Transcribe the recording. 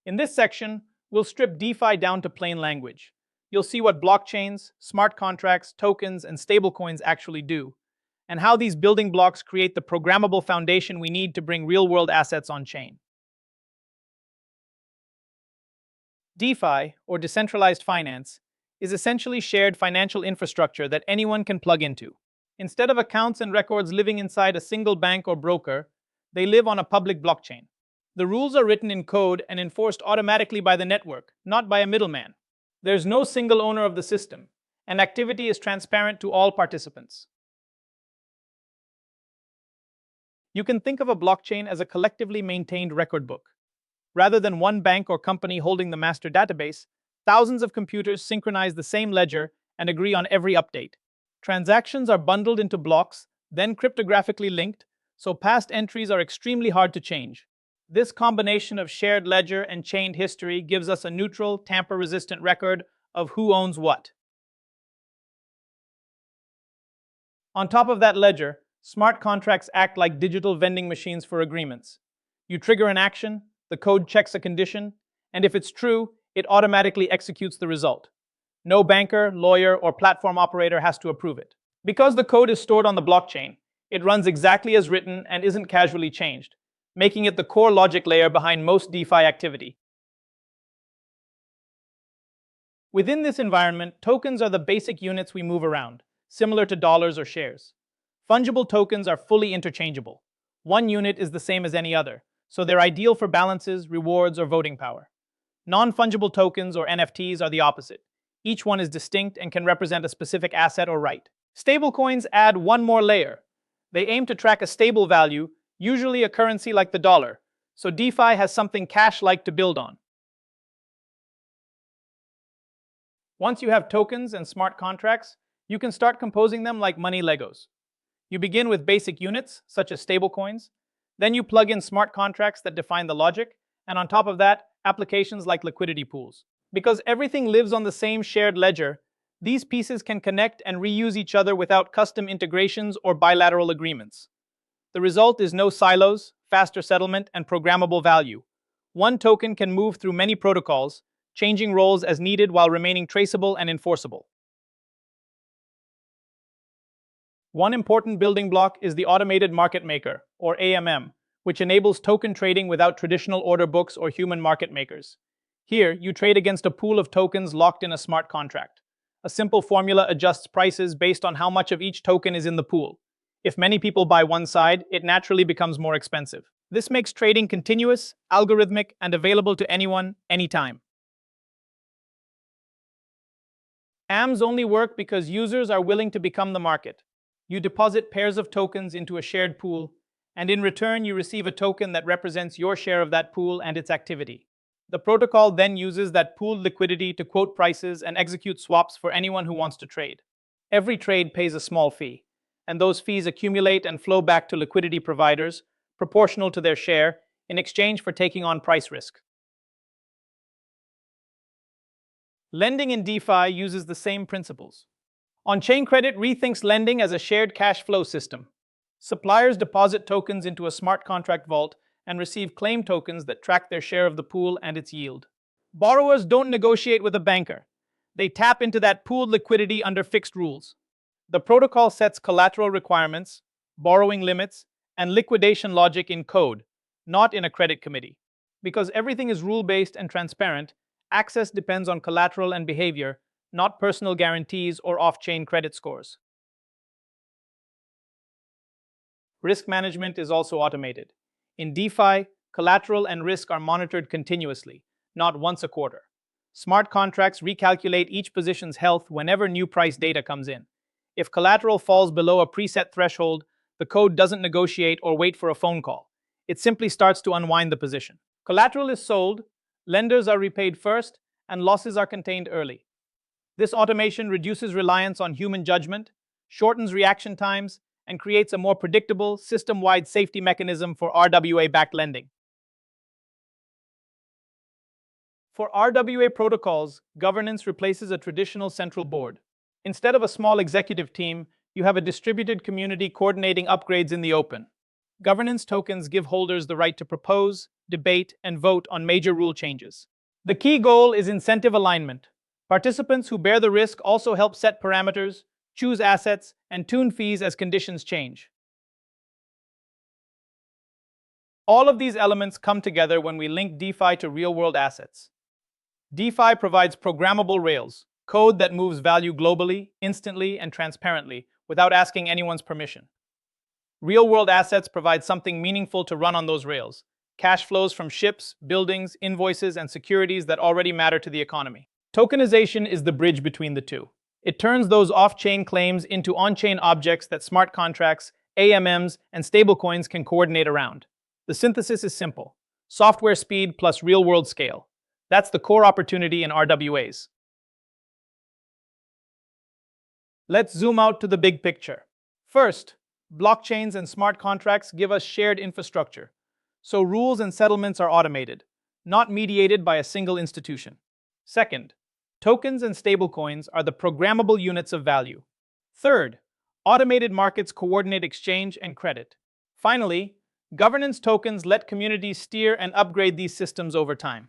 In this section, we'll strip DeFi down to plain language. You'll see what blockchains, smart contracts, tokens, and stablecoins actually do, and how these building blocks create the programmable foundation we need to bring real-world assets on-chain. DeFi, or decentralized finance, is essentially shared financial infrastructure that anyone can plug into. Instead of accounts and records living inside a single bank or broker, they live on a public blockchain. The rules are written in code and enforced automatically by the network, not by a middleman. There's no single owner of the system, and activity is transparent to all participants. You can think of a blockchain as a collectively maintained record book. Rather than one bank or company holding the master database, thousands of computers synchronize the same ledger and agree on every update. Transactions are bundled into blocks, then cryptographically linked, so past entries are extremely hard to change. This combination of shared ledger and chained history gives us a neutral, tamper-resistant record of who owns what. On top of that ledger, smart contracts act like digital vending machines for agreements. You trigger an action, the code checks a condition, and if it's true, it automatically executes the result. No banker, lawyer, or platform operator has to approve it. Because the code is stored on the blockchain, it runs exactly as written and isn't casually changed, making it the core logic layer behind most DeFi activity. Within this environment, tokens are the basic units we move around, similar to dollars or shares. Fungible tokens are fully interchangeable. One unit is the same as any other, so they're ideal for balances, rewards, or voting power. Non-fungible tokens, or NFTs, are the opposite. Each one is distinct and can represent a specific asset or right. Stablecoins add one more layer. They aim to track a stable value, usually a currency like the dollar, so DeFi has something cash-like to build on. Once you have tokens and smart contracts, you can start composing them like money Legos. You begin with basic units, such as stablecoins. Then you plug in smart contracts that define the logic, and on top of that, applications like liquidity pools. Because everything lives on the same shared ledger, these pieces can connect and reuse each other without custom integrations or bilateral agreements. The result is no silos, faster settlement, and programmable value. One token can move through many protocols, changing roles as needed while remaining traceable and enforceable. One important building block is the automated market maker, or AMM, which enables token trading without traditional order books or human market makers. Here, you trade against a pool of tokens locked in a smart contract. A simple formula adjusts prices based on how much of each token is in the pool. If many people buy one side, it naturally becomes more expensive. This makes trading continuous, algorithmic, and available to anyone, anytime. AMMs only work because users are willing to become the market. You deposit pairs of tokens into a shared pool, and in return you receive a token that represents your share of that pool and its activity. The protocol then uses that pooled liquidity to quote prices and execute swaps for anyone who wants to trade. Every trade pays a small fee, and those fees accumulate and flow back to liquidity providers, proportional to their share, in exchange for taking on price risk. Lending in DeFi uses the same principles. On-chain credit rethinks lending as a shared cash flow system. Suppliers deposit tokens into a smart contract vault and receive claim tokens that track their share of the pool and its yield. Borrowers don't negotiate with a banker. They tap into that pooled liquidity under fixed rules. The protocol sets collateral requirements, borrowing limits, and liquidation logic in code, not in a credit committee. Because everything is rule-based and transparent, access depends on collateral and behavior, not personal guarantees or off-chain credit scores. Risk management is also automated. In DeFi, collateral and risk are monitored continuously, not once a quarter. Smart contracts recalculate each position's health whenever new price data comes in. If collateral falls below a preset threshold, the code doesn't negotiate or wait for a phone call. It simply starts to unwind the position. Collateral is sold, lenders are repaid first, and losses are contained early. This automation reduces reliance on human judgment, shortens reaction times, and creates a more predictable, system-wide safety mechanism for RWA-backed lending. For RWA protocols, governance replaces a traditional central board. Instead of a small executive team, you have a distributed community coordinating upgrades in the open. Governance tokens give holders the right to propose, debate, and vote on major rule changes. The key goal is incentive alignment. Participants who bear the risk also help set parameters, choose assets, and tune fees as conditions change. All of these elements come together when we link DeFi to real-world assets. DeFi provides programmable rails, code that moves value globally, instantly, and transparently, without asking anyone's permission. Real-world assets provide something meaningful to run on those rails: cash flows from ships, buildings, invoices, and securities that already matter to the economy. Tokenization is the bridge between the two. It turns those off-chain claims into on-chain objects that smart contracts, AMMs, and stablecoins can coordinate around. The synthesis is simple: software speed plus real-world scale. That's the core opportunity in RWAs. Let's zoom out to the big picture. First, blockchains and smart contracts give us shared infrastructure, so rules and settlements are automated, not mediated by a single institution. Second, tokens and stablecoins are the programmable units of value. Third, automated markets coordinate exchange and credit. Finally, governance tokens let communities steer and upgrade these systems over time.